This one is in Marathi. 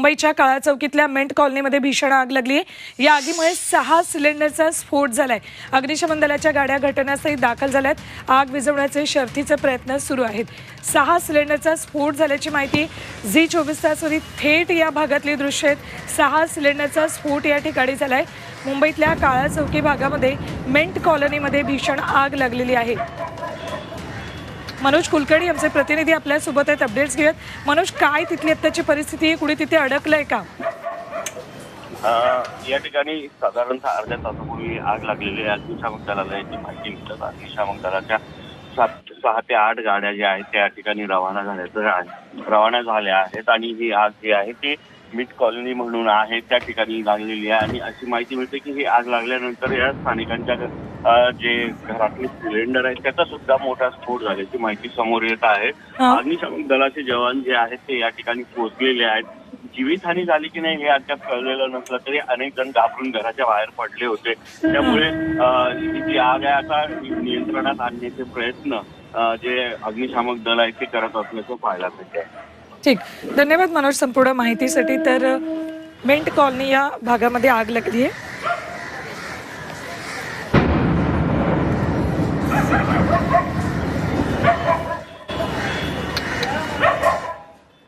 मुंबईच्या काळा चौकीतल्या मेंट कॉलनीमध्ये भीषण आग लागली आहे। या आगीमुळे 6 सिलेंडरचा स्फोट झालाय। अग्निशमन दलाच्या गाड्या घटनास्थळी दाखल झाल्यात। आग विझवण्याचे शर्थीचे प्रयत्न सुरू आहेत। 6 सिलेंडरचा स्फोट झाल्याची माहिती झी 24 तासवरील थेट या भागातली दृश्य आहेत। 6 सिलेंडरचा स्फोट या ठिकाणी झालाय। मुंबईतल्या काळा चौकी भागामध्ये मेंट कॉलनीमध्ये भीषण आग लागलेली आहे। मनोज कुलकर्णी आमचे प्रतिनिधी आपल्या सोबत आहेत। अपडेट्स घेऊयात। मनोज, काय तिथली आत्ताची परिस्थिती आहे? कुणी तिथे अडकलंय का? या ठिकाणी साधारणतः अर्ध्या तासापूर्वी आग लागलेली आहे। अग्निशामक दलाला याची माहिती मिळतात। अग्निशामक दलाच्या 6 ते 8 गाड्या ज्या आहेत त्या ठिकाणी रवाना झाल्या आहेत आणि ही आग जी आहे ती मिट कॉलनी म्हणून आहे त्या ठिकाणी लागलेली आहे। आणि अशी माहिती मिळते की ही आग लागल्यानंतर या स्थानिकांच्या जे घरातले सिलेंडर आहेत त्याचा सुद्धा मोठा स्फोट झाल्याची माहिती समोर येत आहे। अग्निशमन दलाचे जवान जे आहेत ते या ठिकाणी पोहोचलेले आहेत। जीवितहानी झाली की नाही हे अद्याप कळलेलं नसलं तरी अनेक जण घाबरून घराच्या बाहेर पडले होते। त्यामुळे ही जी आग आहे आता नियंत्रणात आणण्याचे प्रयत्न जे अग्निशामक दल आहे ते करत असल्याचं पाहायला मिळते। ठीक, धन्यवाद मनोज संपूर्ण माहितीसाठी। तर मेंट कॉलनी या भागामध्ये आग लागली आहे।